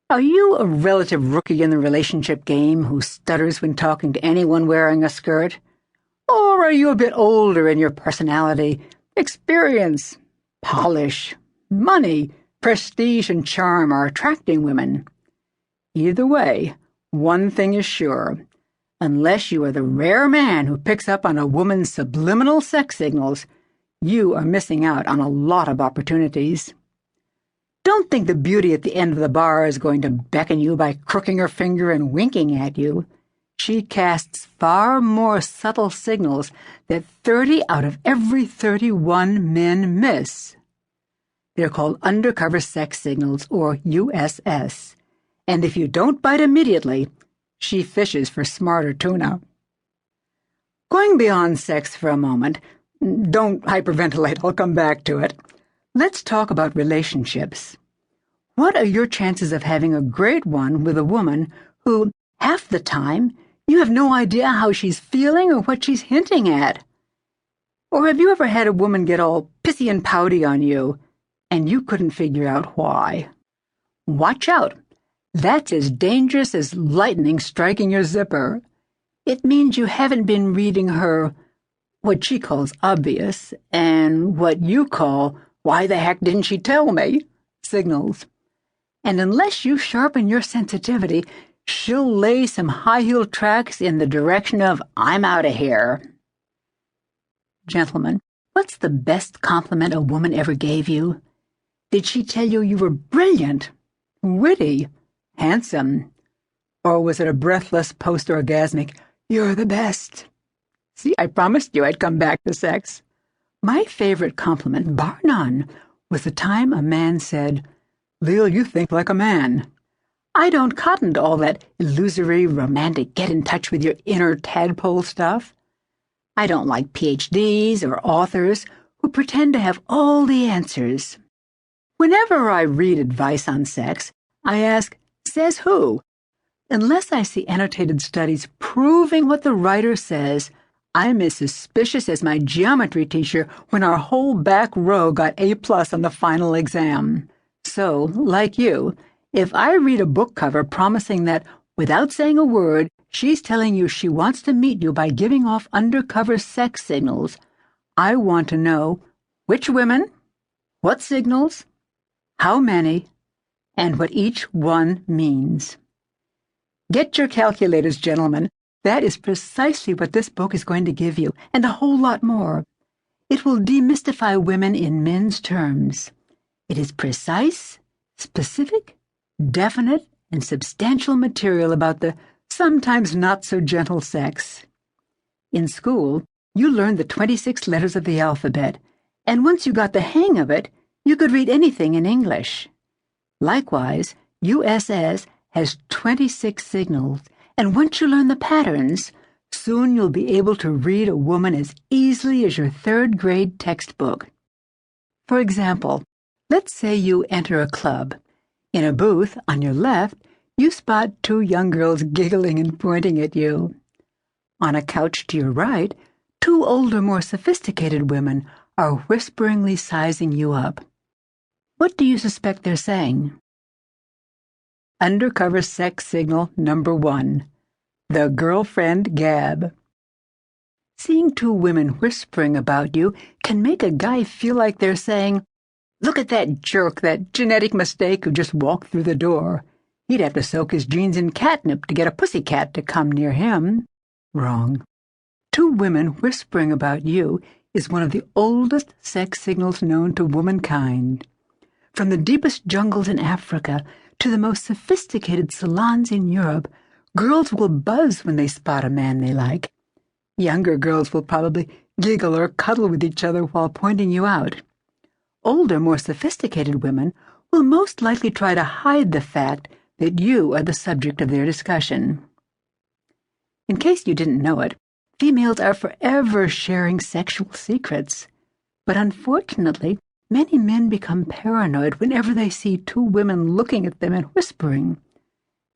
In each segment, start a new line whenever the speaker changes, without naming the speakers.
Are you a relative rookie in the relationship game who stutters when talking to anyone wearing a skirt? Or are you a bit older in your personality, experience, polish, money, prestige, and charm are attracting women? Either way, one thing is sure. Unless you are the rare man who picks up on a woman's subliminal sex signals, you are missing out on a lot of opportunities. Don't think the beauty at the end of the bar is going to beckon you by crooking her finger and winking at you. She casts far more subtle signals that 30 out of every 31 men miss. They're called Undercover Sex Signals, or USS. And if you don't bite immediately, she fishes for smarter tuna. Going beyond sex for a moment, don't hyperventilate, I'll come back to it. Let's talk about relationships. What are your chances of having a great one with a woman who, half the time, you have no idea how she's feeling or what she's hinting at? Or have you ever had a woman get all pissy and pouty on you, and you couldn't figure out why? Watch out. That's as dangerous as lightning striking your zipper. It means you haven't been reading her, what she calls obvious, and what you call, why the heck didn't she tell me, signals. And unless you sharpen your sensitivity, she'll lay some high-heeled tracks in the direction of, I'm out of here. Gentlemen, what's the best compliment a woman ever gave you? Did she tell you you were brilliant, witty, handsome? Or was it a breathless post-orgasmic, you're the best? See, I promised you I'd come back to sex. My favorite compliment, bar none, was the time a man said, Leil, you think like a man. I don't cotton to all that illusory, romantic, get in touch with your inner tadpole stuff. I don't like PhDs or authors who pretend to have all the answers. Whenever I read advice on sex, I ask, says who? Unless I see annotated studies proving what the writer says, I'm as suspicious as my geometry teacher when our whole back row got A+ on the final exam. So, like you, if I read a book cover promising that, without saying a word, she's telling you she wants to meet you by giving off undercover sex signals, I want to know which women, what signals, how many, and what each one means. Get your calculators, gentlemen. That is precisely what this book is going to give you, and a whole lot more. It will demystify women in men's terms. It is precise, specific, definite, and substantial material about the sometimes not-so-gentle sex. In school, you learned the 26 letters of the alphabet, and once you got the hang of it, you could read anything in English. Likewise, USS has 26 signals, and once you learn the patterns, soon you'll be able to read a woman as easily as your third-grade textbook. For example, let's say you enter a club. In a booth, on your left, you spot two young girls giggling and pointing at you. On a couch to your right, two older, more sophisticated women are whisperingly sizing you up. What do you suspect they're saying? Undercover sex signal number 1. The girlfriend gab. Seeing two women whispering about you can make a guy feel like they're saying, look at that jerk, that genetic mistake who just walked through the door. He'd have to soak his jeans in catnip to get a pussycat to come near him. Wrong. Two women whispering about you is one of the oldest sex signals known to womankind. From the deepest jungles in Africa to the most sophisticated salons in Europe, girls will buzz when they spot a man they like. Younger girls will probably giggle or cuddle with each other while pointing you out. Older, more sophisticated women will most likely try to hide the fact that you are the subject of their discussion. In case you didn't know it, females are forever sharing sexual secrets. But unfortunately, many men become paranoid whenever they see two women looking at them and whispering.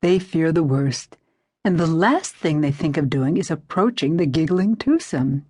They fear the worst, and the last thing they think of doing is approaching the giggling twosome.